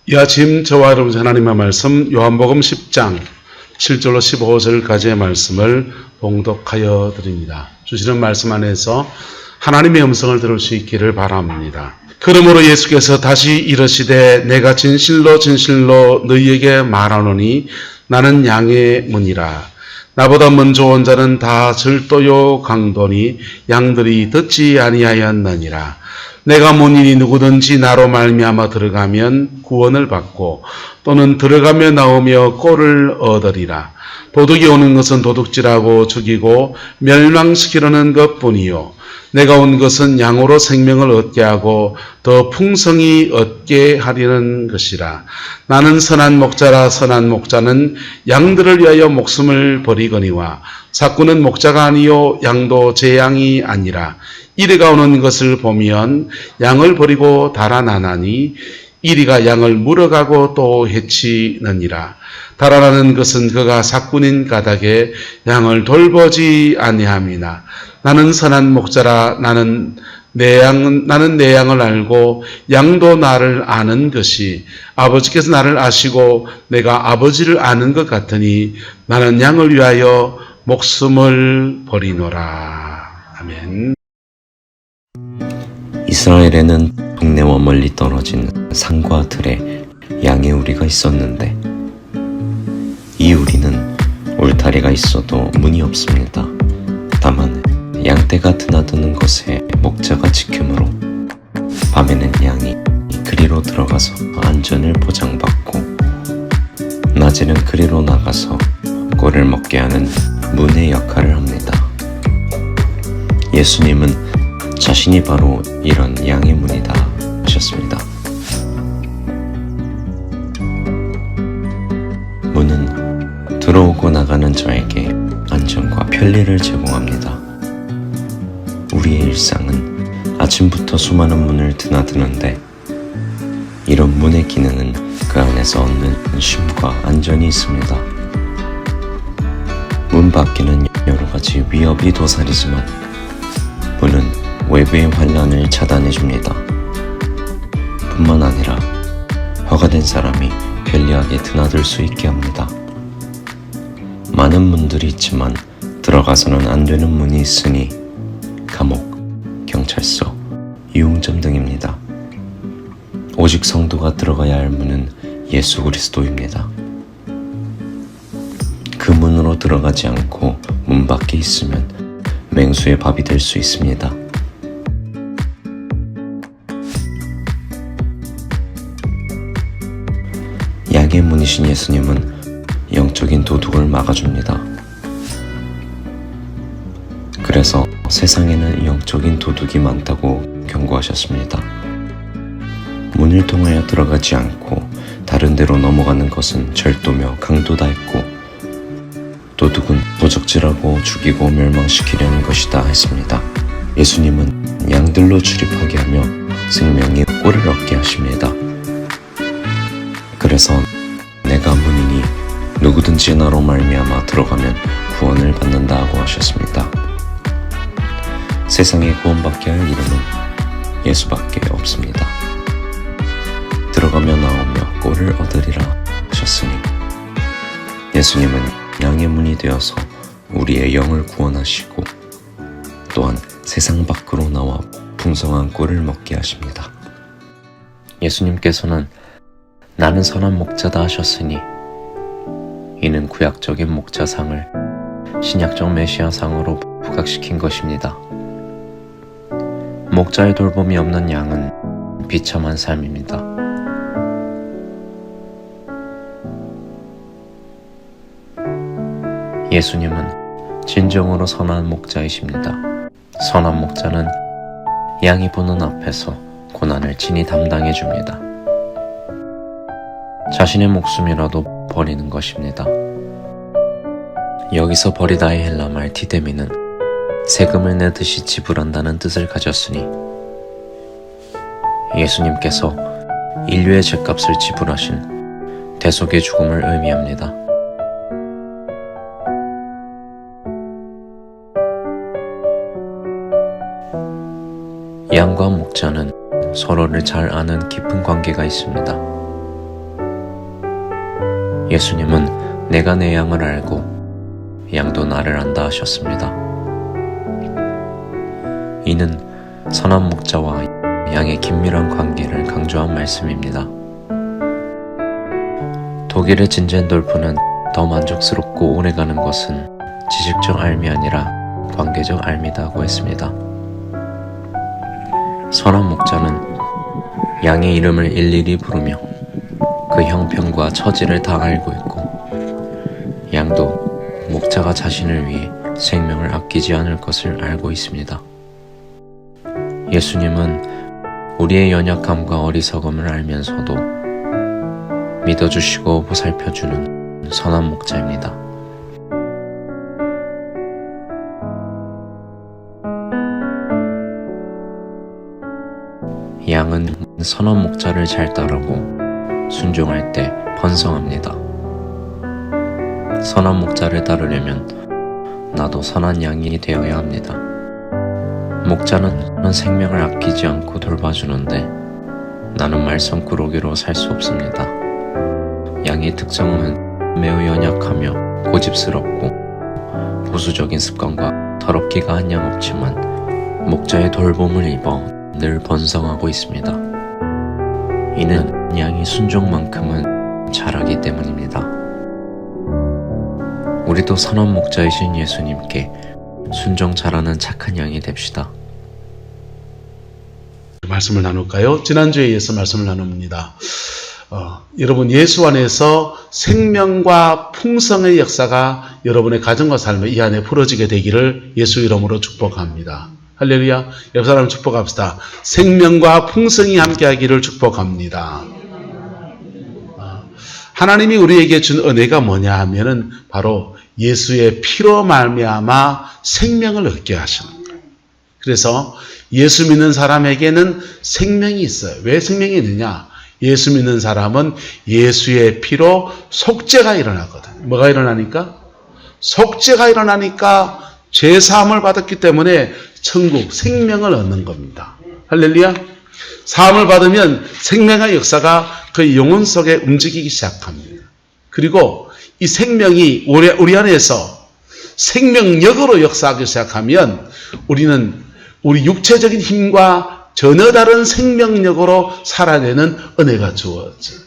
이 아침 저와 여러분 하나님의 말씀 요한복음 10장 7절로 15절까지의 말씀을 봉독하여 드립니다. 주시는 말씀 안에서 하나님의 음성을 들을 수 있기를 바랍니다. 그러므로 예수께서 다시 이르시되 내가 진실로 진실로 너희에게 말하노니 나는 양의 문이라. 나보다 먼저 온 자는 다 절도요 강도니 양들이 듣지 아니하였느니라. 내가 문이니 누구든지 나로 말미암아 들어가면 구원을 받고 또는 들어가며 나오며 꼴을 얻으리라. 도둑이 오는 것은 도둑질하고 죽이고 멸망시키려는 것뿐이요 내가 온 것은 양으로 생명을 얻게 하고 더 풍성히 얻게 하려는 것이라. 나는 선한 목자라. 선한 목자는 양들을 위하여 목숨을 버리거니와 삭구는 목자가 아니요 양도 제 양이 아니라. 이리가 오는 것을 보면 양을 버리고 달아나나니 이리가 양을 물어가고 또 해치느니라. 달아나는 것은 그가 삭군인 까닭에 양을 돌보지 아니함이나. 나는 선한 목자라. 나는 내 양을 알고 양도 나를 아는 것이 아버지께서 나를 아시고 내가 아버지를 아는 것 같으니 나는 양을 위하여 목숨을 버리노라. 아멘. 이스라엘에는 동네와 멀리 떨어진 산과 들에 양의 우리가 있었는데 이 우리는 울타리가 있어도 문이 없습니다. 다만 양떼가 드나드는 것에 목자가 지키므로 밤에는 양이 그리로 들어가서 안전을 보장받고 낮에는 그리로 나가서 꼴을 먹게 하는 문의 역할을 합니다. 예수님은 자신이 바로 이런 양의 문이다 하셨습니다. 문은 들어오고 나가는 자에게 안전과 편리를 제공합니다. 우리의 일상은 아침부터 수많은 문을 드나드는데 이런 문의 기능은 그 안에서 얻는 쉼과 안전이 있습니다. 문 밖에는 여러 가지 위협이 도사리지만 문은 외부의 환란을 차단해줍니다. 뿐만 아니라 허가된 사람이 편리하게 드나들 수 있게 합니다. 많은 문들이 있지만 들어가서는 안 되는 문이 있으니 감옥, 경찰서, 유흥점 등입니다. 오직 성도가 들어가야 할 문은 예수 그리스도입니다. 그 문으로 들어가지 않고 문 밖에 있으면 맹수의 밥이 될 수 있습니다. 양의 문이신 예수님은 영적인 도둑을 막아줍니다. 그래서 세상에는 영적인 도둑이 많다고 경고하셨습니다. 문을 통하여 들어가지 않고 다른 데로 넘어가는 것은 절도며 강도다 했고 도둑은 도적질하고 죽이고 멸망시키려는 것이다 했습니다. 예수님은 양들로 출입하게 하며 생명의 꼴을 얻게 하십니다. 그래서 내가 문이니 누구든지 나로 말미암아 들어가면 구원을 받는다고 하셨습니다. 세상에 구원받게 할 이름은 예수밖에 없습니다. 들어가며 나오며 꼴을 얻으리라 하셨으니 예수님은 양의 문이 되어서 우리의 영을 구원하시고 또한 세상 밖으로 나와 풍성한 꼴을 먹게 하십니다. 예수님께서는 나는 선한 목자다 하셨으니 이는 구약적인 목자상을 신약적 메시아상으로 부각시킨 것입니다. 목자의 돌봄이 없는 양은 비참한 삶입니다. 예수님은 진정으로 선한 목자이십니다. 선한 목자는 양이 보는 앞에서 고난을 친히 담당해 줍니다. 자신의 목숨이라도 버리는 것입니다. 여기서 버리다의 헬라말 디데미는 세금을 내듯이 지불한다는 뜻을 가졌으니 예수님께서 인류의 죄값을 지불하신 대속의 죽음을 의미합니다. 양과 목자는 서로를 잘 아는 깊은 관계가 있습니다. 예수님은 내가 내 양을 알고 양도 나를 안다 하셨습니다. 이는 선한 목자와 양의 긴밀한 관계를 강조한 말씀입니다. 독일의 진젠돌프는 더 만족스럽고 오래가는 것은 지식적 삶이 아니라 관계적 삶이다고 했습니다. 선한 목자는 양의 이름을 일일이 부르며 그 형편과 처지를 다 알고 있고, 양도 목자가 자신을 위해 생명을 아끼지 않을 것을 알고 있습니다. 예수님은 우리의 연약함과 어리석음을 알면서도 믿어주시고 보살펴주는 선한 목자입니다. 양은 선한 목자를 잘 따르고 순종할 때 번성합니다. 선한 목자를 따르려면 나도 선한 양이 되어야 합니다. 목자는 생명을 아끼지 않고 돌봐주는데 나는 말썽꾸러기로 살 수 없습니다. 양의 특성은 매우 연약하며 고집스럽고 보수적인 습관과 더럽기가 한량없지만 목자의 돌봄을 입어 늘 번성하고 있습니다. 이는 양이 순종만큼은 잘하기 때문입니다. 우리도 선한 목자이신 예수님께 순종 잘하는 착한 양이 됩시다. 말씀을 나눌까요? 지난주에 이어서 말씀을 나눕니다. 여러분, 예수 안에서 생명과 풍성의 역사가 여러분의 가정과 삶에 이 안에 풀어지게 되기를 예수 이름으로 축복합니다. 할렐루야. 옆 사람 축복합시다. 생명과 풍성이 함께하기를 축복합니다. 하나님이 우리에게 준 은혜가 뭐냐 하면은 바로 예수의 피로 말미암아 생명을 얻게 하시는 거예요. 그래서 예수 믿는 사람에게는 생명이 있어요. 왜 생명이 있느냐? 예수 믿는 사람은 예수의 피로 속죄가 일어나거든요. 뭐가 일어나니까? 속죄가 일어나니까 죄사함을 받았기 때문에 천국, 생명을 얻는 겁니다. 할렐루야. 사함을 받으면 생명의 역사가 그 영혼 속에 움직이기 시작합니다. 그리고 이 생명이 우리 안에서 생명력으로 역사하기 시작하면 우리는 우리 육체적인 힘과 전혀 다른 생명력으로 살아내는 은혜가 주어져요.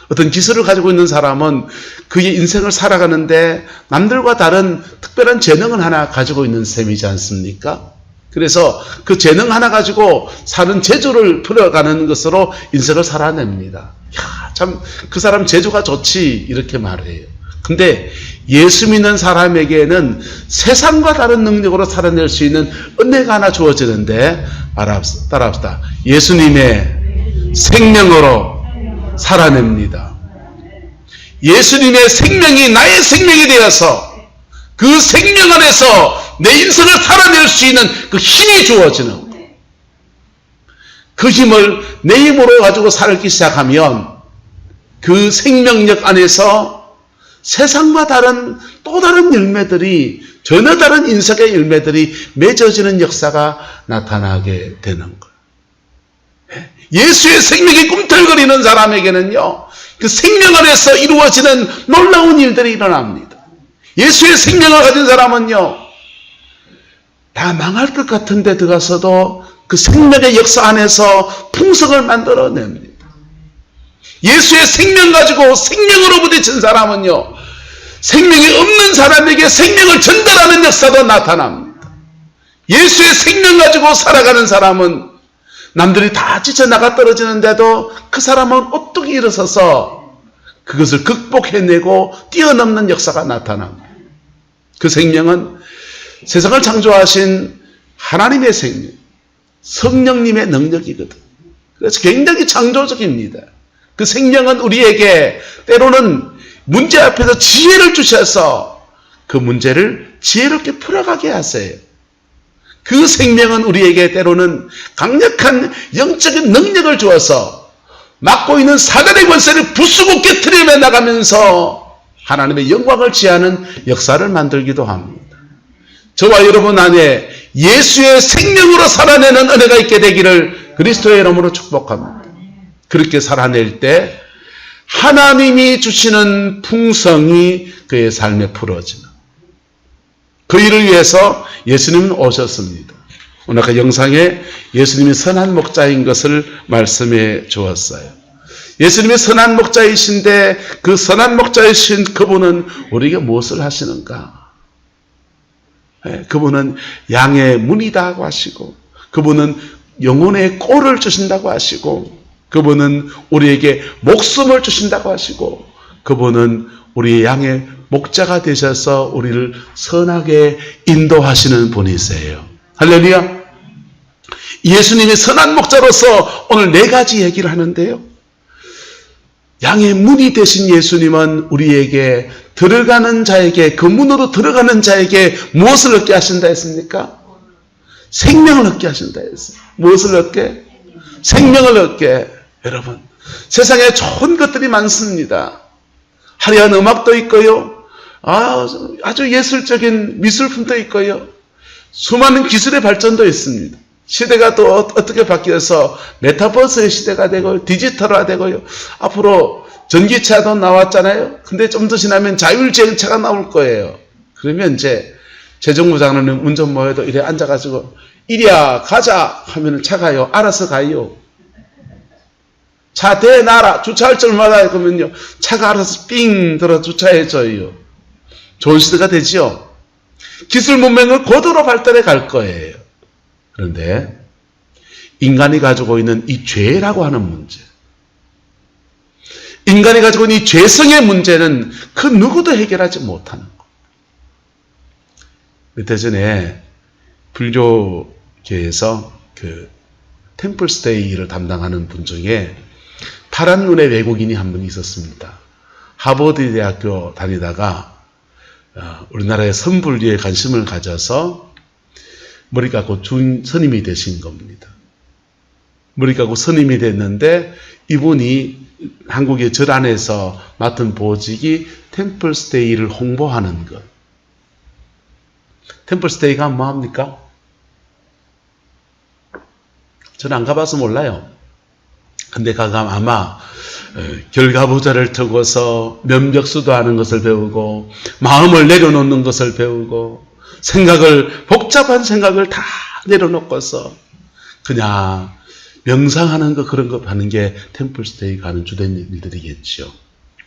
어떤 기술을 가지고 있는 사람은 그의 인생을 살아가는데 남들과 다른 특별한 재능을 하나 가지고 있는 셈이지 않습니까? 그래서 그 재능 하나 가지고 사는 재주를 풀어가는 것으로 인생을 살아냅니다. 야, 참, 그 사람 재주가 좋지, 이렇게 말해요. 근데 예수 믿는 사람에게는 세상과 다른 능력으로 살아낼 수 있는 은혜가 하나 주어지는데, 따라합시다. 예수님의 생명으로 살아냅니다. 예수님의 생명이 나의 생명이 되어서 그 생명 안에서 내 인생을 살아낼 수 있는 그 힘이 주어지는 거예요. 그 힘을 내 힘으로 가지고 살기 시작하면 그 생명력 안에서 세상과 다른 또 다른 열매들이, 전혀 다른 인생의 열매들이 맺어지는 역사가 나타나게 되는 거예요. 예수의 생명이 꿈틀거리는 사람에게는요, 그 생명 안에서 이루어지는 놀라운 일들이 일어납니다. 예수의 생명을 가진 사람은요, 다 망할 것 같은데 들어가서도 그 생명의 역사 안에서 풍성을 만들어냅니다. 예수의 생명 가지고 생명으로 부딪힌 사람은요, 생명이 없는 사람에게 생명을 전달하는 역사도 나타납니다. 예수의 생명 가지고 살아가는 사람은 남들이 다 지쳐나가 떨어지는데도 그 사람은 어떻게 일어서서 그것을 극복해내고 뛰어넘는 역사가 나타납니다. 그 생명은 세상을 창조하신 하나님의 생명, 성령님의 능력이거든. 그래서 굉장히 창조적입니다. 그 생명은 우리에게 때로는 문제 앞에서 지혜를 주셔서 그 문제를 지혜롭게 풀어가게 하세요. 그 생명은 우리에게 때로는 강력한 영적인 능력을 주어서 맡고 있는 사단의 권세를 부수고 깨트리며 나가면서 하나님의 영광을 취하는 역사를 만들기도 합니다. 저와 여러분 안에 예수의 생명으로 살아내는 은혜가 있게 되기를 그리스도의 이름으로 축복합니다. 그렇게 살아낼 때 하나님이 주시는 풍성이 그의 삶에 풀어지는 그 일을 위해서 예수님은 오셨습니다. 오늘 아까 영상에 예수님이 선한 목자인 것을 말씀해 주었어요. 예수님이 선한 목자이신데 그 선한 목자이신 그분은 우리에게 무엇을 하시는가? 그분은 양의 문이다고 하시고, 그분은 영혼의 꼴을 주신다고 하시고, 그분은 우리에게 목숨을 주신다고 하시고, 그분은 우리의 양의 목자가 되셔서 우리를 선하게 인도하시는 분이세요. 할렐루야. 예수님이 선한 목자로서 오늘 4가지 얘기를 하는데요. 양의 문이 되신 예수님은 우리에게 들어가는 자에게, 그 문으로 들어가는 자에게 무엇을 얻게 하신다 했습니까? 생명을 얻게 하신다 했어요. 무엇을 얻게? 생명을 얻게. 여러분, 세상에 좋은 것들이 많습니다. 화려한 음악도 있고요. 아주 예술적인 미술품도 있고요. 수많은 기술의 발전도 있습니다. 시대가 또 어떻게 바뀌어서 메타버스의 시대가 되고 디지털화 되고요. 앞으로 전기차도 나왔잖아요. 근데 좀 더 지나면 자율주행차가 나올 거예요. 그러면 이제 재정부 장관은 운전모에도 이래 앉아가지고 이리야 가자 하면 차가요. 알아서 가요. 차 대놔라. 주차할 줄마다 그러면요. 차가 알아서 삥 들어 주차해줘요. 좋은 시대가 되지요. 기술 문명은 고도로 발달해 갈 거예요. 그런데 인간이 가지고 있는 이 죄라고 하는 문제, 인간이 가지고 있는 이 죄성의 문제는 그 누구도 해결하지 못하는 거. 며칠 전에 불교계에서 그 템플스테이를 담당하는 분 중에 파란 눈의 외국인이 한 분 있었습니다. 하버드 대학교 다니다가 우리나라의 선불교에 관심을 가져서 머리 깎고 스님이 되신 겁니다. 머리 깎고 스님이 됐는데 이분이 한국의 절 안에서 맡은 보직이 템플스테이를 홍보하는 것. 템플스테이가 뭐합니까? 저는 안 가봐서 몰라요. 근데 가면 아마 결과부자를 두고서 면벽수도 하는 것을 배우고 마음을 내려놓는 것을 배우고 복잡한 생각을 다 내려놓고서 그냥 명상하는 거 그런 거 하는 게 템플스테이가 하는 주된 일들이겠죠.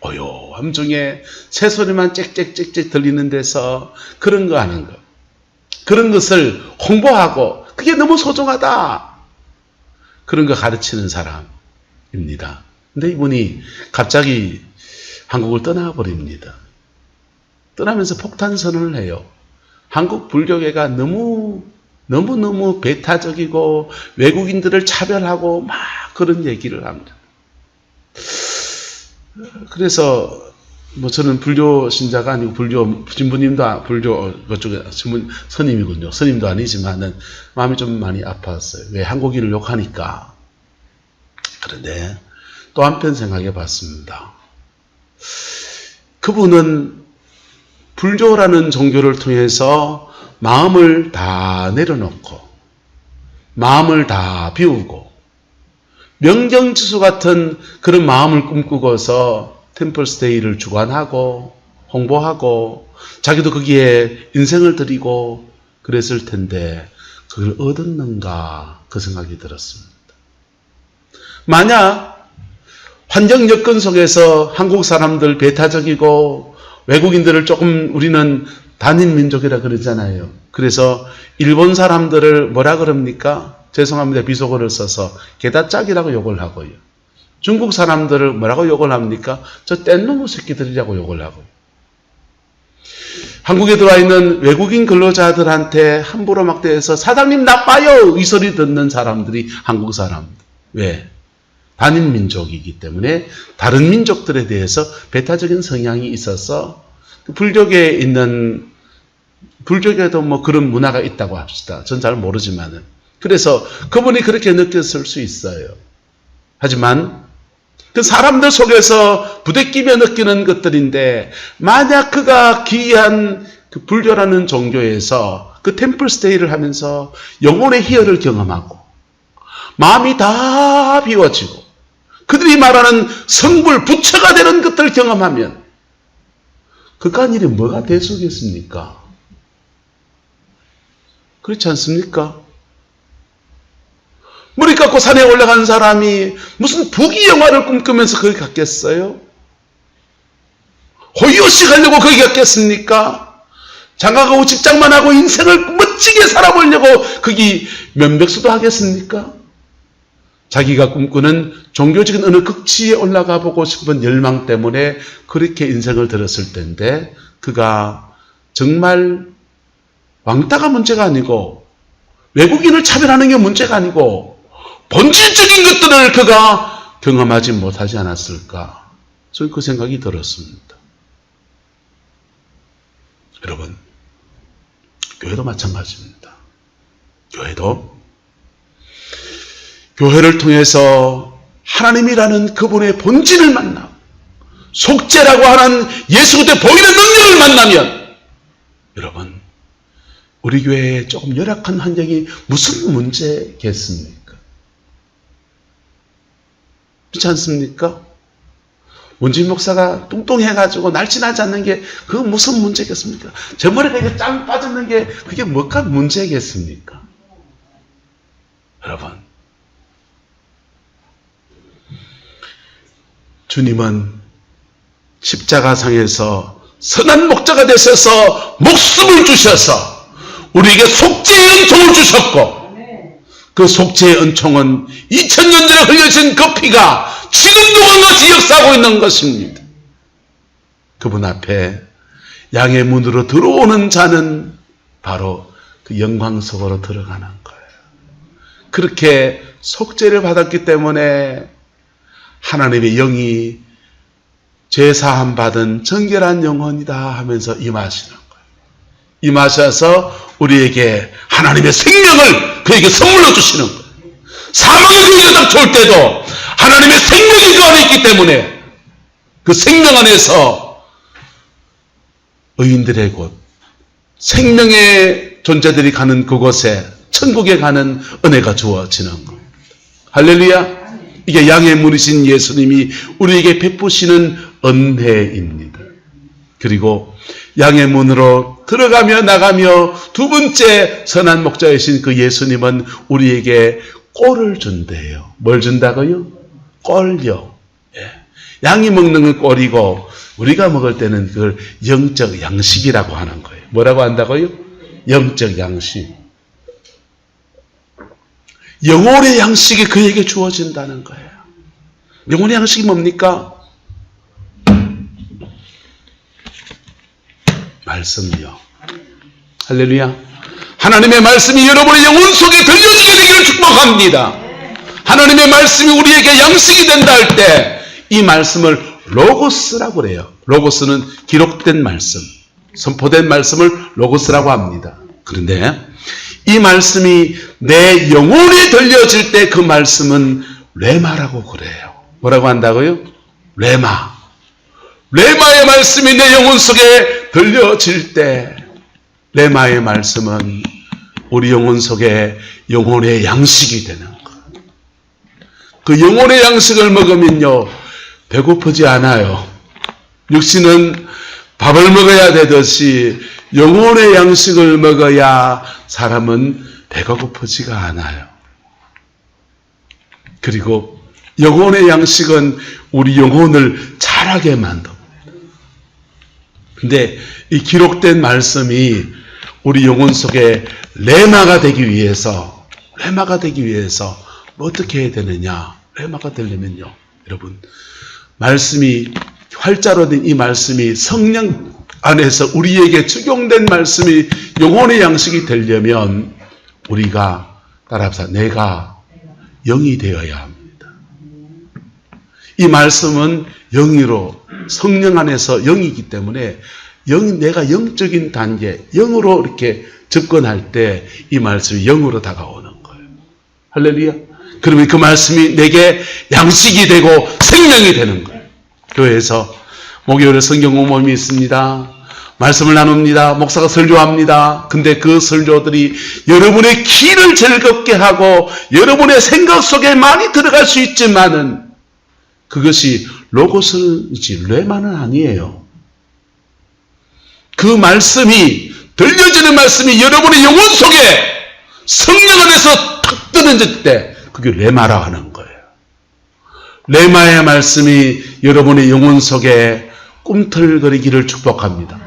오요함 중에 새소리만 짹짹짹짹 들리는 데서 그런 거 하는 거. 그런 것을 홍보하고 그게 너무 소중하다. 그런 거 가르치는 사람입니다. 근데 이분이 갑자기 한국을 떠나버립니다. 떠나면서 폭탄 선언을 해요. 한국 불교계가 너무너무 배타적이고 외국인들을 차별하고 막 그런 얘기를 합니다. 그래서 저는 불교 신자가 아니고 불교 신부님도 불교 그쪽에 스님이군요. 스님도 아니지만은 마음이 좀 많이 아팠어요. 왜 한국인을 욕하니까. 그런데 또 한편 생각해 봤습니다. 그분은 불교라는 종교를 통해서 마음을 다 내려놓고 마음을 다 비우고 명경지수 같은 그런 마음을 꿈꾸고서 템플스테이를 주관하고 홍보하고 자기도 거기에 인생을 들이고 그랬을 텐데 그걸 얻었는가 그 생각이 들었습니다. 만약 환경 여건 속에서 한국 사람들 배타적이고 외국인들을 조금 우리는 단일 민족이라 그러잖아요. 그래서 일본 사람들을 뭐라 그럽니까? 죄송합니다. 비속어를 써서 게다짝이라고 욕을 하고요. 중국 사람들을 뭐라고 욕을 합니까? 저 뗀놈의 새끼들이라고 욕을 하고요. 한국에 들어와 있는 외국인 근로자들한테 함부로 막 대해서 사장님 나빠요! 이 소리 듣는 사람들이 한국 사람들. 왜? 단일 민족이기 때문에 다른 민족들에 대해서 배타적인 성향이 있어서 불교계에 있는 불교계에도 뭐 그런 문화가 있다고 합시다. 전 잘 모르지만은 그래서 그분이 그렇게 느꼈을 수 있어요. 하지만 그 사람들 속에서 부대끼며 느끼는 것들인데 만약 그가 귀한 그 불교라는 종교에서 그 템플스테이를 하면서 영혼의 희열을 경험하고 마음이 다 비워지고 그들이 말하는 성불, 부처가 되는 것들을 경험하면 그간 일이 뭐가 대수겠습니까? 그렇지 않습니까? 머리 깎고 산에 올라간 사람이 무슨 부귀영화를 꿈꾸면서 거기 갔겠어요? 호의호식 하려고 거기 갔겠습니까? 장가가고 직장만 하고 인생을 멋지게 살아보려고 거기 면백수도 하겠습니까? 자기가 꿈꾸는 종교적인 어느 극치에 올라가 보고 싶은 열망 때문에 그렇게 인생을 들었을 텐데 그가 정말 왕따가 문제가 아니고 외국인을 차별하는 게 문제가 아니고 본질적인 것들을 그가 경험하지 못하지 않았을까? 저는 그 생각이 들었습니다. 여러분, 교회도 마찬가지입니다. 교회를 통해서 하나님이라는 그분의 본질을 만나 속죄라고 하는 예수 그리스도의 보이는 능력을 만나면 여러분, 우리 교회에 조금 열악한 환경이 무슨 문제겠습니까? 그렇지 않습니까? 문진 목사가 뚱뚱해가지고 날씬하지 않는 게 그건 무슨 문제겠습니까? 제 머리가 이렇게 짱 빠졌는 게 그게 뭐가 문제겠습니까? 여러분, 주님은 십자가상에서 선한 목자가 되셔서 목숨을 주셔서 우리에게 속죄의 은총을 주셨고 그 속죄의 은총은 2000년 전에 흘려진 그 피가 지금도 원같이 역사하고 있는 것입니다. 그분 앞에 양의 문으로 들어오는 자는 바로 그 영광 속으로 들어가는 거예요. 그렇게 속죄를 받았기 때문에 하나님의 영이 죄사함 받은 정결한 영혼이다 하면서 임하시는 거예요. 임하셔서 우리에게 하나님의 생명을 그에게 선물로 주시는 거예요. 사망의 그에게 딱 좋을 때도 하나님의 생명이 그 안에 있기 때문에 그 생명 안에서 의인들의 곳, 생명의 존재들이 가는 그곳에 천국에 가는 은혜가 주어지는 겁니다. 할렐루야. 이게 양의 문이신 예수님이 우리에게 베푸시는 은혜입니다. 그리고 양의 문으로 들어가며 나가며 두 번째 선한 목자이신 그 예수님은 우리에게 꼴을 준대요. 뭘 준다고요? 꼴요. 예. 양이 먹는 건 꼴이고 우리가 먹을 때는 그걸 영적 양식이라고 하는 거예요. 뭐라고 한다고요? 영적 양식. 영혼의 양식이 그에게 주어진다는 거예요. 영혼의 양식이 뭡니까? 말씀이요. 할렐루야. 하나님의 말씀이 여러분의 영혼 속에 들려지게 되기를 축복합니다. 하나님의 말씀이 우리에게 양식이 된다 할 때 이 말씀을 로고스라고 그래요. 로고스는 기록된 말씀, 선포된 말씀을 로고스라고 합니다. 그런데 이 말씀이 내 영혼에 들려질 때 그 말씀은 레마라고 그래요. 뭐라고 한다고요? 레마. 레마의 말씀이 내 영혼 속에 들려질 때 레마의 말씀은 우리 영혼 속에 영혼의 양식이 되는 거예요. 그 영혼의 양식을 먹으면요 배고프지 않아요. 육신은 밥을 먹어야 되듯이 영혼의 양식을 먹어야 사람은 배가 고프지가 않아요. 그리고 영혼의 양식은 우리 영혼을 자라게 만듭니다. 근데 이 기록된 말씀이 우리 영혼 속에 레마가 되기 위해서 어떻게 해야 되느냐? 레마가 되려면요, 여러분, 말씀이 활자로 된 이 말씀이 성령 안에서 우리에게 적용된 말씀이 영혼의 양식이 되려면 우리가 따라합시다. 내가 영이 되어야 합니다. 이 말씀은 영이로 성령 안에서 영이기 때문에 내가 영적인 단계, 영으로 이렇게 접근할 때 이 말씀이 영으로 다가오는 거예요. 할렐루야. 그러면 그 말씀이 내게 양식이 되고 생명이 되는 거예요. 교회에서 목요일에 성경 공모임이 있습니다. 말씀을 나눕니다. 목사가 설교합니다. 근데 그 설교들이 여러분의 귀를 즐겁게 하고 여러분의 생각 속에 많이 들어갈 수 있지만은 그것이 로고스이지 레마는 아니에요. 그 말씀이 들려지는 말씀이 여러분의 영혼 속에 성령 안에서 탁 떨어질 때 그게 레마라 하는 거예요. 레마의 말씀이 여러분의 영혼 속에 꿈틀거리기를 축복합니다.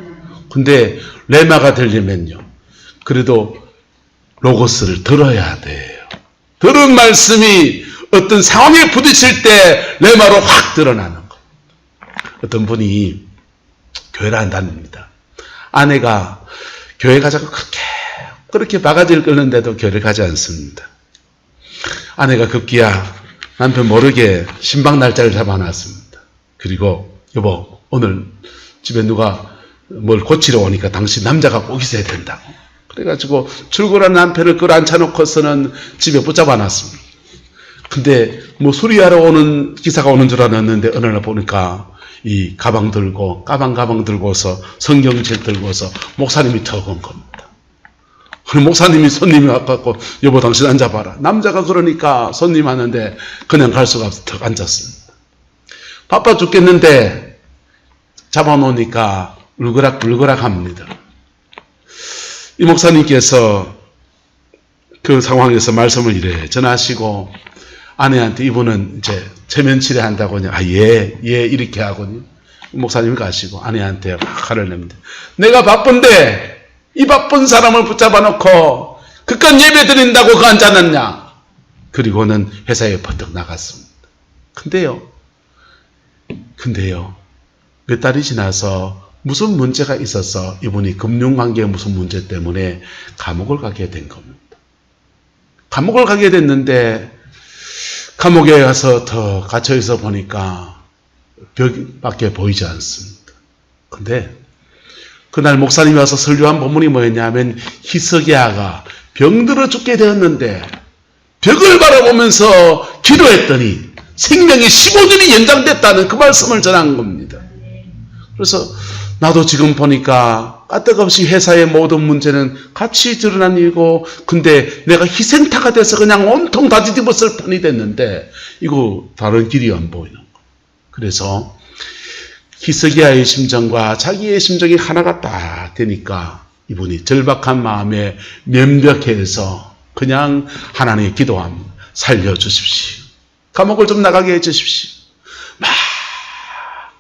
근데 레마가 되려면요, 그래도 로고스를 들어야 돼요. 들은 말씀이 어떤 상황에 부딪힐 때 레마로 확 드러나는 거예요. 어떤 분이 교회를 안 다닙니다. 아내가 교회 가자고 그렇게 바가지를 끌는데도 교회를 가지 않습니다. 아내가 급기야 남편 모르게 신방 날짜를 잡아놨습니다. 그리고 여보, 오늘 집에 누가 뭘 고치러 오니까 당신 남자가 꼭 있어야 된다고. 그래가지고 출근한 남편을 끌어앉혀놓고서는 집에 붙잡아놨습니다. 근데 뭐 수리하러 오는 기사가 오는 줄 알았는데 어느 날 보니까 이 가방 들고서 성경책 들고서 목사님이 턱 온 겁니다. 목사님이 손님이 와갖고 여보 당신 앉아봐라. 남자가 그러니까 손님 하는데 그냥 갈 수가 없어 턱 앉았습니다. 바빠 죽겠는데 잡아놓으니까 울그락불그락 합니다. 이 목사님께서 그 상황에서 말씀을 이래 전하시고 아내한테 이분은 이제 체면 치레한다고 예 이렇게 하거든요. 목사님이 가시고 아내한테 화를 냅니다. 내가 바쁜데 이 바쁜 사람을 붙잡아 놓고 그깟 예배 드린다고 그 앉았느냐. 그리고는 회사에 버뜩 나갔습니다. 근데요 몇 달이 지나서 무슨 문제가 있어서 이분이 금융관계의 무슨 문제 때문에 감옥을 가게 된 겁니다. 감옥을 가게 됐는데 감옥에 가서 더 갇혀있어 보니까 벽밖에 보이지 않습니다. 근데 그날 목사님이 와서 설교한 본문이 뭐였냐면 히스기야가 병들어 죽게 되었는데 벽을 바라보면서 기도했더니 생명이 15년이 연장됐다는 그 말씀을 전한 겁니다. 그래서 나도 지금 보니까 까딱없이 회사의 모든 문제는 같이 드러난 일이고 근데 내가 희생타가 돼서 그냥 온통 다 뒤집었을 뿐이 됐는데 이거 다른 길이 안 보이는 거예요. 그래서 히스기야의 심정과 자기의 심정이 하나가 딱 되니까 이분이 절박한 마음에 면벽해서 그냥 하나님께 기도합니다. 살려주십시오. 감옥을 좀 나가게 해주십시오. 막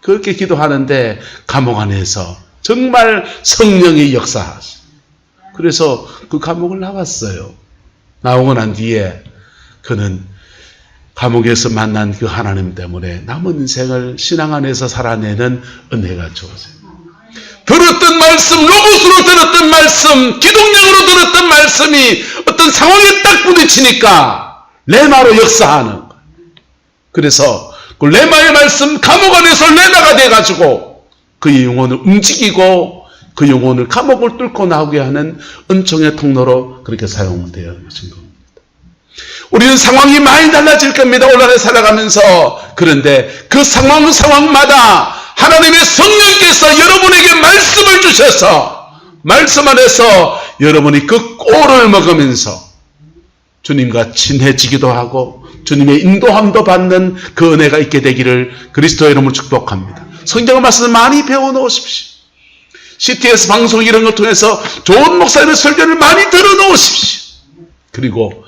그렇게 기도하는데 감옥 안에서 정말 성령의 역사하시고 그래서 그 감옥을 나왔어요. 나오고 난 뒤에 그는 감옥에서 만난 그 하나님 때문에 남은 인생을 신앙 안에서 살아내는 은혜가 주어져요. 들었던 말씀, 로고스로 들었던 말씀, 기독령으로 들었던 말씀이 어떤 상황에 딱 부딪히니까 레마로 역사하는 거예요. 그래서 그 레마의 말씀 감옥 안에서 레마가 돼가지고 그의 영혼을 움직이고 그 영혼을 감옥을 뚫고 나오게 하는 은총의 통로로 그렇게 사용되어 있는 겁니다. 우리는 상황이 많이 달라질 겁니다. 오늘날에 살아가면서. 그런데 그 상황마다 하나님의 성령께서 여러분에게 말씀을 주셔서 말씀 안에서 여러분이 그 꼴을 먹으면서 주님과 친해지기도 하고 주님의 인도함도 받는 그 은혜가 있게 되기를 그리스도의 이름으로 축복합니다. 성경 말씀을 많이 배워놓으십시오. CTS 방송 이런 걸 통해서 좋은 목사님의 설교를 많이 들어놓으십시오. 그리고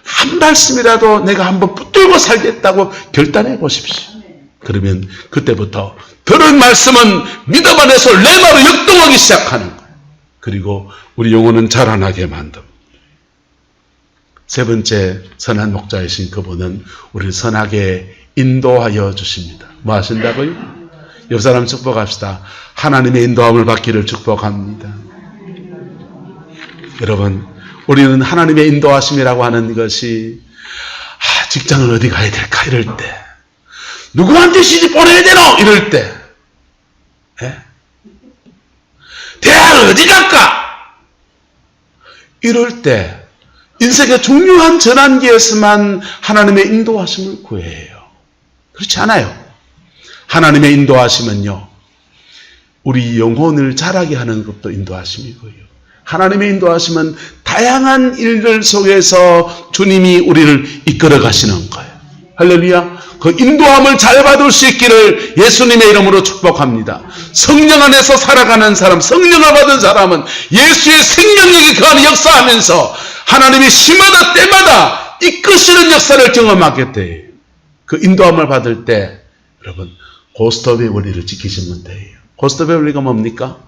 한 말씀이라도 내가 한번 붙들고 살겠다고 결단해 보십시오. 그러면 그때부터 들은 말씀은 믿음 안에서 레마로 역동하기 시작하는 거예요. 그리고 우리 영혼은 자라나게 만듭니다. 세 번째 선한 목자이신 그분은 우리를 선하게 인도하여 주십니다. 뭐 하신다고요? 옆 사람 축복합시다. 하나님의 인도함을 받기를 축복합니다. 여러분, 우리는 하나님의 인도하심이라고 하는 것이 직장을 어디 가야 될까 이럴 때, 누구한테 시집 보내야 되노 이럴 때, 대학 어디 갈까 이럴 때 인생의 중요한 전환기에서만 하나님의 인도하심을 구해요. 그렇지 않아요. 하나님의 인도하심은요, 우리 영혼을 자라게 하는 것도 인도하심이고요. 하나님의 인도하심은 다양한 일들 속에서 주님이 우리를 이끌어 가시는 거예요. 할렐루야. 그 인도함을 잘 받을 수 있기를 예수님의 이름으로 축복합니다. 성령 안에서 살아가는 사람, 성령을 받은 사람은 예수의 생명력이 그 안에 역사하면서 하나님이 시마다 때마다 이끄시는 역사를 경험하게 돼요. 그 인도함을 받을 때 여러분 고스톱의 원리를 지키시면 돼요. 고스톱의 원리가 뭡니까?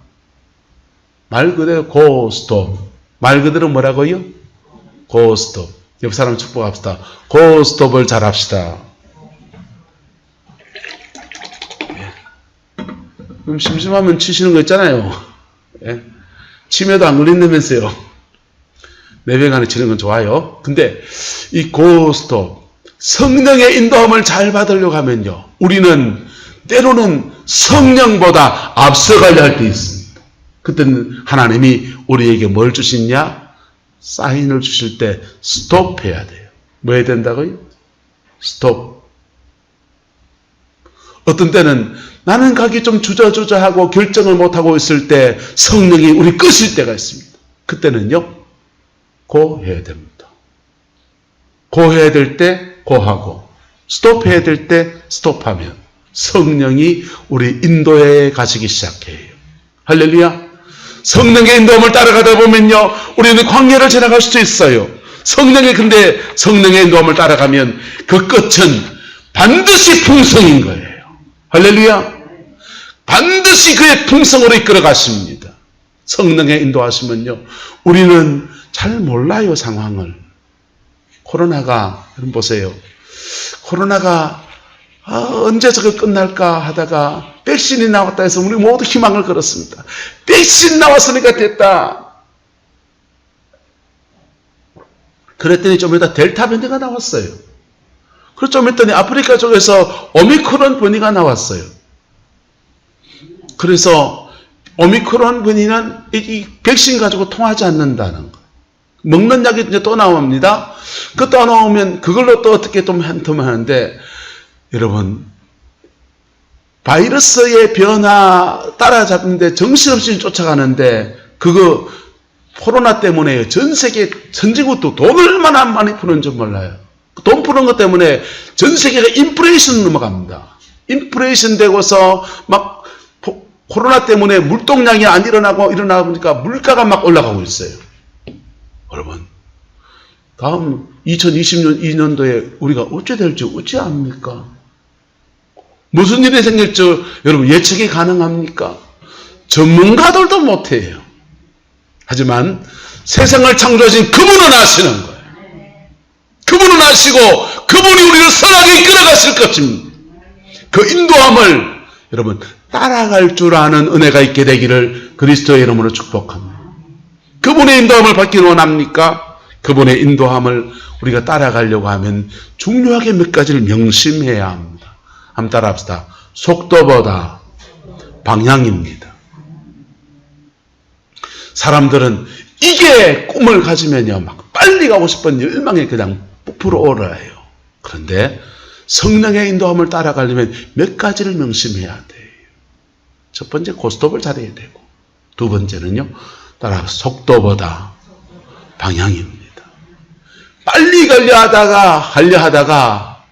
말 그대로 고스톱. 말 그대로 뭐라고요? 고스톱. 옆 사람 축복합시다. 고스톱을 잘합시다. 그럼 심심하면 치시는 거 있잖아요. 예? 치매도 안 걸린다면서요. 내병 치는 건 좋아요. 근데 이 고스톱, 성령의 인도함을 잘 받으려고 하면요, 우리는 때로는 성령보다 앞서가야 할 때 있습니다. 그때는 하나님이 우리에게 뭘 주시냐? 사인을 주실 때 스톱해야 돼요. 뭐 해야 된다고요? 스톱. 어떤 때는 나는 가기 좀 주저주저하고 결정을 못하고 있을 때 성령이 우리 끄실 때가 있습니다. 그때는요, 고 해야 됩니다. 고 해야 될 때 고하고 스톱해야 될 때 스톱하면 성령이 우리 인도에 가시기 시작해요. 할렐루야. 성령의 인도함을 따라가다 보면요, 우리는 광야를 지나갈 수도 있어요. 근데 성령의 인도함을 따라가면 그 끝은 반드시 풍성인 거예요. 할렐루야. 반드시 그의 풍성으로 이끌어 가십니다. 성령의 인도하시면요, 우리는 잘 몰라요, 상황을. 코로나가, 여러분 보세요. 코로나가 언제 저거 끝날까 하다가 백신이 나왔다 해서 우리 모두 희망을 걸었습니다. 백신 나왔으니까 됐다. 그랬더니 좀 이따 델타 변이가 나왔어요. 그리고 좀 있더니 아프리카 쪽에서 오미크론 변이가 나왔어요. 그래서 오미크론 변이는 이 백신 가지고 통하지 않는다는 거. 먹는 약이 이제 또 나옵니다. 그 또 나오면 그걸로 또 어떻게 좀 하는데, 여러분, 바이러스의 변화 따라잡는데 정신없이 쫓아가는데, 그거 코로나 때문에 전 세계 선진국도 돈을 얼마나 많이 푸는지 몰라요. 돈 푸는 것 때문에 전 세계가 인플레이션 넘어갑니다. 인플레이션 되고서 막 코로나 때문에 물동량이 안 일어나고 보니까 물가가 막 올라가고 있어요. 여러분, 다음 2022년도에 우리가 어찌 될지 어찌 압니까? 무슨 일이 생길지 여러분 예측이 가능합니까? 전문가들도 못해요. 하지만 세상을 창조하신 그분은 아시는 거예요. 그분은 아시고 그분이 우리를 선하게 이끌어가실 것입니다. 그 인도함을 여러분 따라갈 줄 아는 은혜가 있게 되기를 그리스도의 이름으로 축복합니다. 그분의 인도함을 받기를 원합니까? 그분의 인도함을 우리가 따라가려고 하면 중요하게 몇 가지를 명심해야 합니다. 한번 따라합시다. 속도보다 방향입니다. 사람들은 이게 꿈을 가지면요, 막 빨리 가고 싶은 열망에 그냥 부풀어 오르요. 그런데 성령의 인도함을 따라가려면 몇 가지를 명심해야 돼요. 첫 번째, 고스톱을 잘해야 되고, 두 번째는요, 따라 속도보다 방향입니다. 빨리 가려 하다가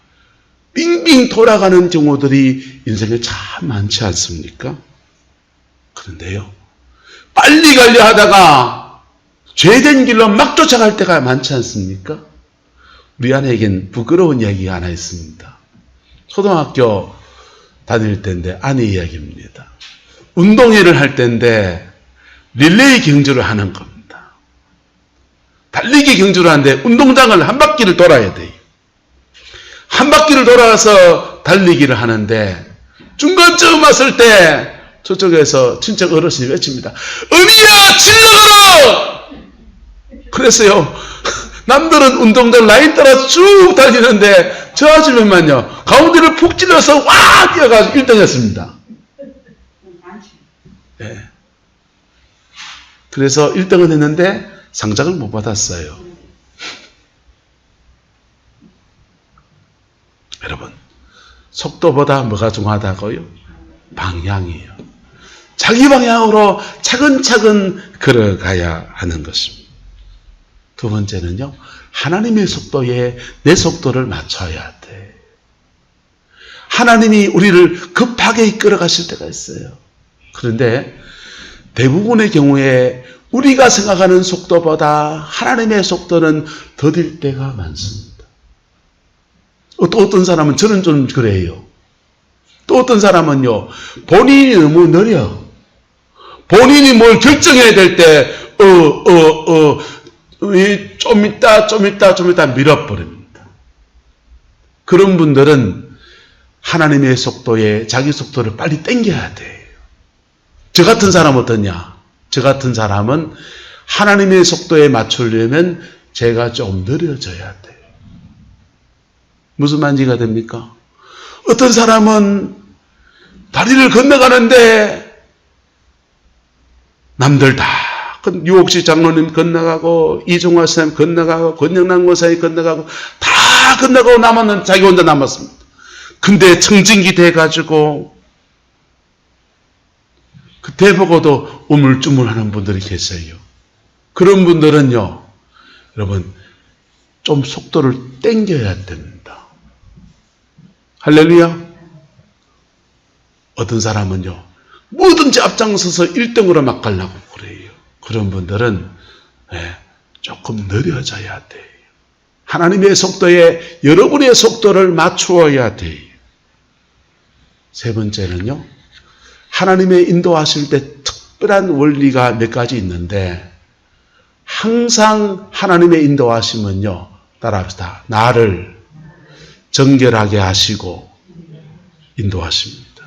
빙빙 돌아가는 경우들이 인생에 참 많지 않습니까? 그런데요, 빨리 가려 하다가 죄된 길로 막 쫓아갈 때가 많지 않습니까? 우리 아내에겐 부끄러운 이야기가 하나 있습니다. 초등학교 다닐 때인데 아내 이야기입니다. 운동회를 할 때인데 릴레이 경주를 하는 겁니다. 달리기 경주를 하는데 운동장을 한 바퀴를 돌아야 돼요. 한 바퀴를 돌아서 달리기를 하는데 중간쯤 왔을 때 저쪽에서 친척 어르신이 외칩니다. 은희야, 질러가라! 그랬어요. 남들은 운동장 라인 따라 쭉 달리는데 저 아줌마만요, 가운데를 푹 찔러서 와! 뛰어가서 1등 했습니다. 네. 그래서 1등은 했는데 상장을 못 받았어요. 여러분, 속도보다 뭐가 중요하다고요? 방향이에요. 자기 방향으로 차근차근 걸어가야 하는 것입니다. 두 번째는요, 하나님의 속도에 내 속도를 맞춰야 돼. 하나님이 우리를 급하게 이끌어 가실 때가 있어요. 그런데 대부분의 경우에 우리가 생각하는 속도보다 하나님의 속도는 더딜 때가 많습니다. 또 어떤 사람은 저는 좀 그래요. 또 어떤 사람은요, 본인이 너무 느려. 본인이 뭘 결정해야 될 때, 좀 있다 밀어버립니다. 그런 분들은 하나님의 속도에 자기 속도를 빨리 당겨야 돼요. 저 같은 사람은 어떠냐? 저 같은 사람은 하나님의 속도에 맞추려면 제가 좀 느려져야 돼요. 무슨 말인지가 됩니까? 어떤 사람은 다리를 건너가는데 남들 다 유옥시 장로님 건너가고 이종화 선생님 건너가고 권영남 권사님 건너가고 다 건너가고 남았는 자기 혼자 남았습니다. 근데 청진기 돼가지고 그때 보고도 우물쭈물하는 분들이 계세요. 그런 분들은요, 여러분 좀 속도를 당겨야 됩니다. 할렐루야. 어떤 사람은요, 뭐든지 앞장서서 1등으로 막 가려고 그래요. 그런 분들은 조금 느려져야 돼요. 하나님의 속도에 여러분의 속도를 맞추어야 돼요. 세 번째는요, 하나님의 인도하실 때 특별한 원리가 몇 가지 있는데, 항상 하나님의 인도하심은요, 따라합시다. 나를 정결하게 하시고 인도하십니다.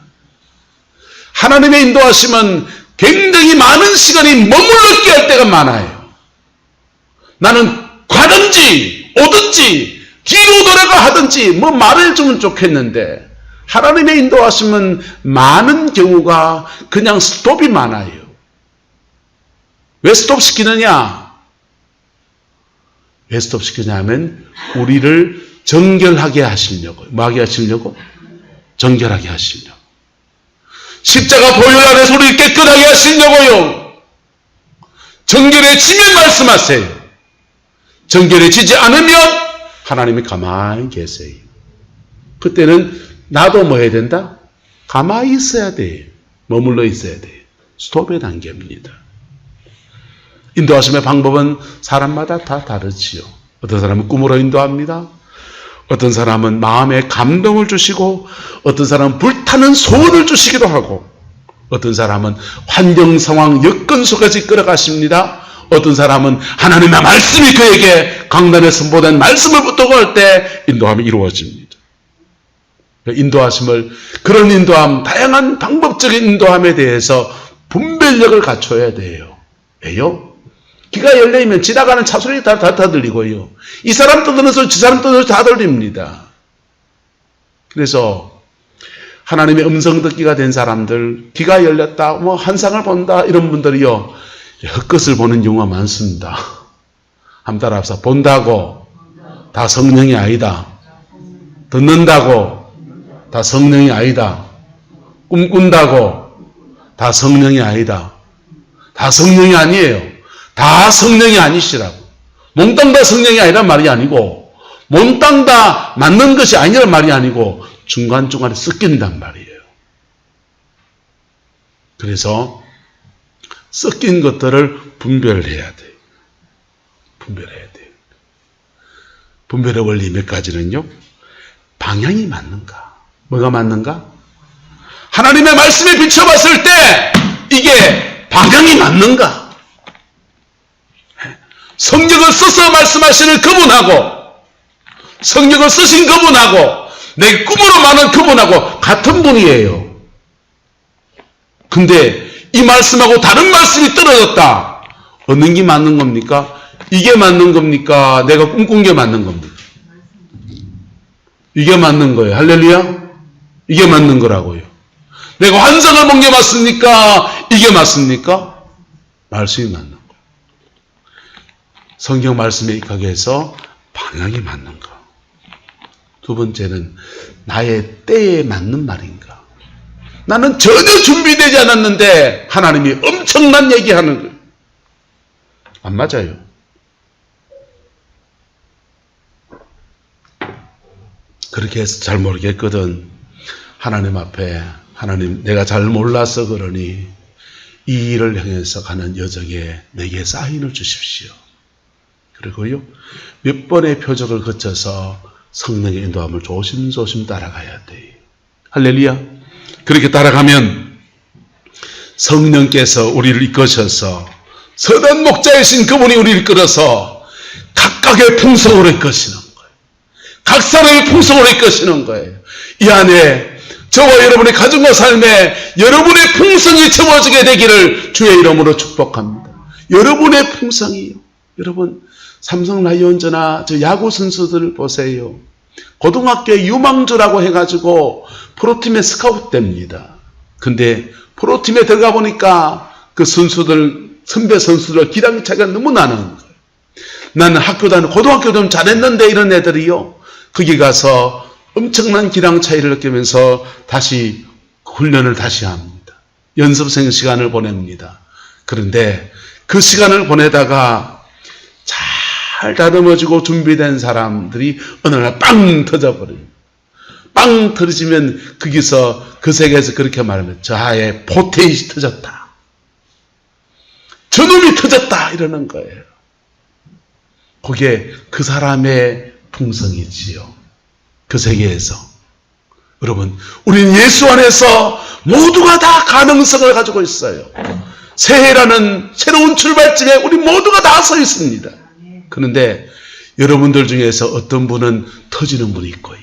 하나님의 인도하심은 굉장히 많은 시간이 머물렀게 할 때가 많아요. 나는 가든지 오든지 뒤로 돌아가 하든지 뭐 말해주면 좋겠는데, 하나님의 인도하심은 많은 경우가 그냥 스톱이 많아요. 왜 스톱시키느냐? 왜 스톱시키냐면 우리를 정결하게 하시려고. 뭐하게 하시려고? 정결하게 하시려고. 십자가 보혈 안에서 우리를 깨끗하게 하시려고요. 정결해지면 말씀하세요. 정결해지지 않으면 하나님이 가만히 계세요. 그때는 나도 뭐 해야 된다? 가만히 있어야 돼요. 머물러 있어야 돼요. 스톱의 단계입니다. 인도하심의 방법은 사람마다 다 다르지요. 어떤 사람은 꿈으로 인도합니다. 어떤 사람은 마음에 감동을 주시고, 어떤 사람은 불타는 소원을 주시기도 하고, 어떤 사람은 환경, 상황, 여건 속까지 끌어가십니다. 어떤 사람은 하나님의 말씀이 그에게 강단에 선포된 말씀을 붙들고 때 인도함이 이루어집니다. 인도하심을, 그런 인도함, 다양한 방법적인 인도함에 대해서 분별력을 갖춰야 돼요. 왜요? 귀가 열려있으면 지나가는 차 소리 다 들리고요. 이 사람 떠드는 소리, 저 사람 떠드는 소리 다 들립니다. 그래서 하나님의 음성 듣기가 된 사람들, 귀가 열렸다, 뭐 환상을 본다, 이런 분들이요, 헛것을 보는 경우가 많습니다. 한번 따라합시다. 본다고 다 성령이 아니다. 듣는다고 다 성령이 아니다. 꿈꾼다고 다 성령이 아니다. 다 성령이 아니에요. 다 성령이 아니시라고. 몽땅 다 성령이 아니란 말이 아니고, 몽땅 다 맞는 것이 아니란 말이 아니고, 중간중간에 섞인단 말이에요. 그래서 섞인 것들을 분별해야 돼요. 분별해야 돼요. 분별의 원리 몇 가지는요, 방향이 맞는가? 뭐가 맞는가? 하나님의 말씀에 비춰봤을 때 이게 방향이 맞는가? 성경을 써서 말씀하시는 그분하고, 성경을 쓰신 그분하고, 내 꿈으로 많은 그분하고 같은 분이에요. 근데 이 말씀하고 다른 말씀이 떨어졌다. 어느 게 맞는 겁니까? 이게 맞는 겁니까? 내가 꿈꾼 게 맞는 겁니까? 이게 맞는 거예요. 할렐루야? 이게 맞는 거라고요. 내가 환상을 본 게 맞습니까? 이게 맞습니까? 말씀이 맞는 거예요. 성경 말씀에 입하게 해서 방향이 맞는가? 두 번째는 나의 때에 맞는 말인가? 나는 전혀 준비되지 않았는데 하나님이 엄청난 얘기하는 거예요. 안 맞아요. 그렇게 해서 잘 모르겠거든. 하나님 앞에 하나님 내가 잘 몰라서 그러니 이 일을 향해서 가는 여정에 내게 사인을 주십시오. 그리고요 몇 번의 표적을 거쳐서 성령의 인도함을 조심조심 따라가야 돼요. 할렐루야. 그렇게 따라가면 성령께서 우리를 이끄셔서 선한 목자이신 그분이 우리를 이끌어서 각각의 풍성으로 이끄시는 거예요. 각 사람의 풍성으로 이끄시는 거예요. 이 안에 저와 여러분의 가정과 삶에 여러분의 풍성이 채워지게 되기를 주의 이름으로 축복합니다. 여러분의 풍성이요. 여러분 삼성 라이온즈나 저 야구 선수들 보세요. 고등학교에 유망주라고 해가지고 프로팀에 스카웃됩니다. 근데 프로팀에 들어가 보니까 그 선수들, 선배 선수들 기량 차이가 너무 나는 거예요. 나는 학교 다니고 고등학교 좀 잘했는데 이런 애들이요. 거기 가서 엄청난 기량 차이를 느끼면서 다시 훈련을 다시 합니다. 연습생 시간을 보냅니다. 그런데 그 시간을 보내다가 잘 다듬어지고 준비된 사람들이 어느 날 빵 터져버려요. 빵 터지면 거기서 그 세계에서 그렇게 말하면 저 아이의 포텐이 터졌다. 저놈이 터졌다 이러는 거예요. 그게 그 사람의 풍성이지요. 그 세계에서. 여러분 우리는 예수 안에서 모두가 다 가능성을 가지고 있어요. 새해라는 새로운 출발점에 우리 모두가 다 서 있습니다. 그런데 여러분들 중에서 어떤 분은 터지는 분이 있고요.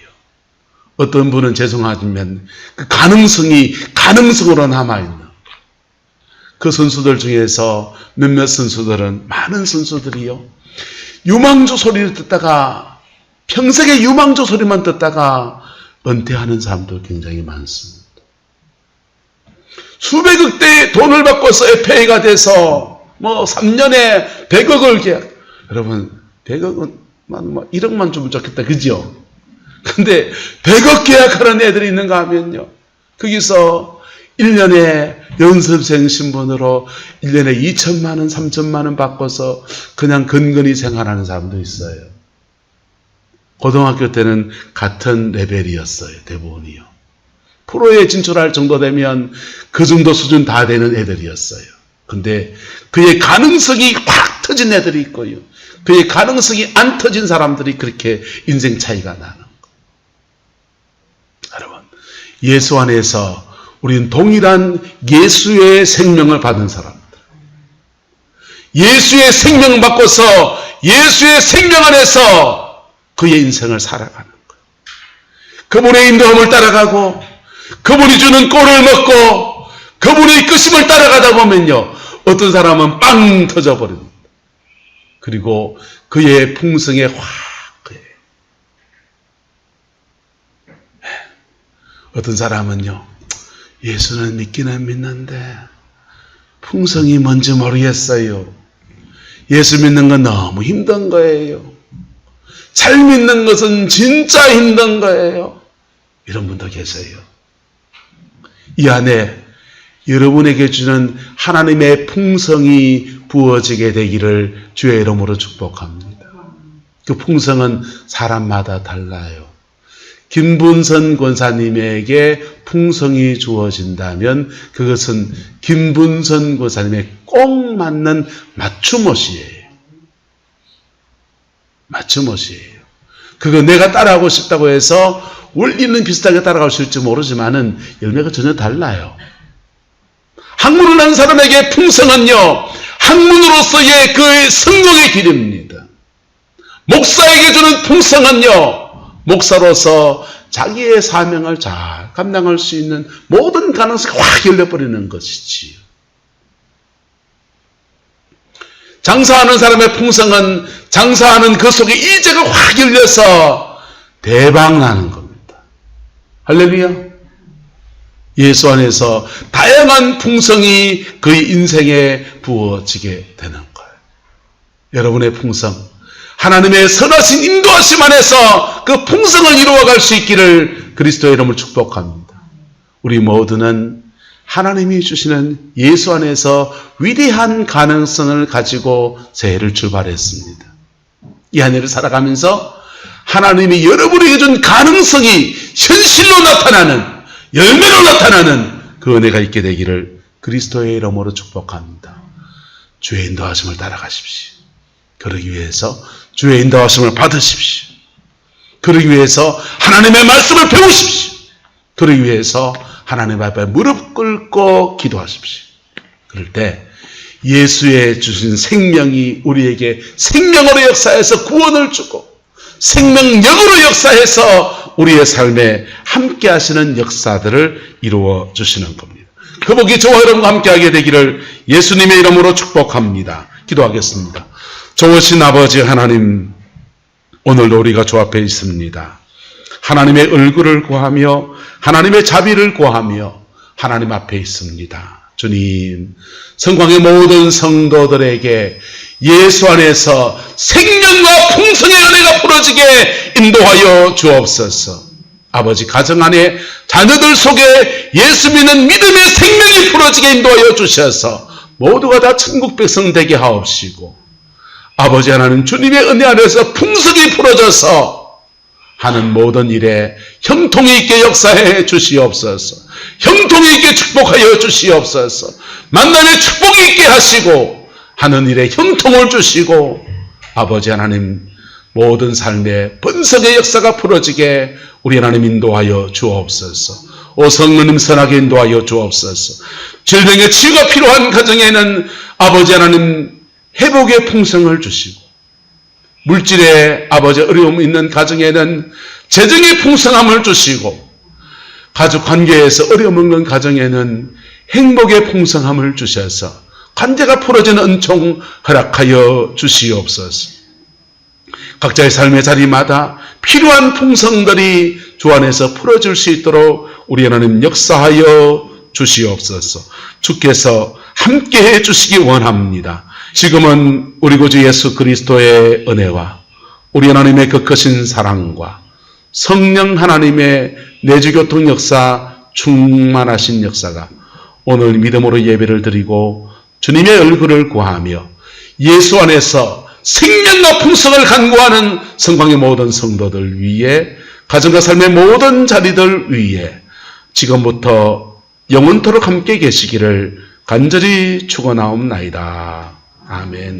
어떤 분은 죄송하지만 그 가능성이 가능성으로 남아있는 그 선수들 중에서 몇몇 선수들은 많은 선수들이요. 유망주 소리를 듣다가 평생에 유망주 소리만 듣다가 은퇴하는 사람도 굉장히 많습니다. 수백억 대의 돈을 받고서 FA가 돼서 뭐 3년에 100억을 계약. 여러분 100억은 뭐 1억만 주면 좋겠다 그죠? 근데 100억 계약하는 애들이 있는가 하면요. 거기서 1년에 연습생 신분으로 1년에 2천만 원, 3천만 원 받고서 그냥 근근히 생활하는 사람도 있어요. 고등학교 때는 같은 레벨이었어요. 대부분이요. 프로에 진출할 정도 되면 그 정도 수준 다 되는 애들이었어요. 근데 그의 가능성이 확 터진 애들이 있고요. 그의 가능성이 안 터진 사람들이 그렇게 인생 차이가 나는 거예요. 여러분, 예수 안에서 우리는 동일한 예수의 생명을 받은 사람들. 예수의 생명을 받고서 예수의 생명 안에서 그의 인생을 살아가는 거예요. 그분의 인도함을 따라가고 그분이 주는 꼴을 먹고 그분의 이끄심을 따라가다 보면요. 어떤 사람은 빵 터져버립니다. 그리고 그의 풍성에 확 그예요. 어떤 사람은요. 예수는 믿기는 믿는데 풍성이 뭔지 모르겠어요. 예수 믿는 건 너무 힘든 거예요. 잘 믿는 것은 진짜 힘든 거예요. 이런 분도 계세요. 이 안에 여러분에게 주는 하나님의 풍성이 부어지게 되기를 주의 이름으로 축복합니다. 그 풍성은 사람마다 달라요. 김분선 권사님에게 풍성이 주어진다면 그것은 김분선 권사님의 꼭 맞는 맞춤옷이에요. 맞춤옷이에요. 그거 내가 따라하고 싶다고 해서 원리는 비슷하게 따라갈 수 있을지 모르지만은 열매가 전혀 달라요. 학문을 한 사람에게 풍성은요, 학문으로서의 그 성공의 길입니다. 목사에게 주는 풍성은요, 목사로서 자기의 사명을 잘 감당할 수 있는 모든 가능성이 확 열려버리는 것이지요. 장사하는 사람의 풍성은 장사하는 그 속에 이제가 확 열려서 대박 나는 겁니다. 할렐루야. 예수 안에서 다양한 풍성이 그의 인생에 부어지게 되는 거예요. 여러분의 풍성, 하나님의 선하신 인도하심 안에서 그 풍성을 이루어갈 수 있기를 그리스도의 이름을 축복합니다. 우리 모두는 하나님이 주시는 예수 안에서 위대한 가능성을 가지고 새해를 출발했습니다. 이 한 해를 살아가면서 하나님이 여러분에게 준 가능성이 현실로 나타나는 열매로 나타나는 그 은혜가 있게 되기를 그리스도의 이름으로 축복합니다. 주의 인도하심을 따라가십시오. 그러기 위해서 주의 인도하심을 받으십시오. 그러기 위해서 하나님의 말씀을 배우십시오. 그러기 위해서 하나님 앞에 무릎 꿇고 기도하십시오. 그럴 때 예수의 주신 생명이 우리에게 생명으로 역사해서 구원을 주고 생명력으로 역사해서 우리의 삶에 함께 하시는 역사들을 이루어 주시는 겁니다. 그 복이 저와 여러분과 함께하게 되기를 예수님의 이름으로 축복합니다. 기도하겠습니다. 좋으신 아버지 하나님, 오늘도 우리가 주 앞에 있습니다. 하나님의 얼굴을 구하며 하나님의 자비를 구하며 하나님 앞에 있습니다. 주님, 성광의 모든 성도들에게 예수 안에서 생명과 풍성의 은혜가 부러지게 인도하여 주옵소서. 아버지, 가정 안에 자녀들 속에 예수 믿는 믿음의 생명이 부러지게 인도하여 주셔서 모두가 다 천국 백성 되게 하옵시고, 아버지 하나님, 주님의 은혜 안에서 풍성이 부러져서 하는 모든 일에 형통이 있게 역사해 주시옵소서. 형통이 있게 축복하여 주시옵소서. 만남의 축복이 있게 하시고 하는 일에 형통을 주시고, 아버지 하나님, 모든 삶의 번성의 역사가 풀어지게 우리 하나님 인도하여 주옵소서. 오 성령님 선하게 인도하여 주옵소서. 질병의 치유가 필요한 가정에는 아버지 하나님 회복의 풍성을 주시고, 물질의 아버지 어려움 있는 가정에는 재정의 풍성함을 주시고, 가족 관계에서 어려움 없는 가정에는 행복의 풍성함을 주셔서 관계가 풀어지는 은총 허락하여 주시옵소서. 각자의 삶의 자리마다 필요한 풍성들이 주 안에서 풀어질 수 있도록 우리 하나님 역사하여 주시옵소서. 주께서 함께해 주시기 원합니다. 지금은 우리 구주 예수 그리스도의 은혜와 우리 하나님의 그 크신 사랑과 성령 하나님의 내주교통 역사, 충만하신 역사가 오늘 믿음으로 예배를 드리고 주님의 얼굴을 구하며 예수 안에서 생명과 풍성을 간구하는 성광의 모든 성도들 위에, 가정과 삶의 모든 자리들 위에 지금부터 영원토록 함께 계시기를 간절히 축원하옵나이다. 아멘.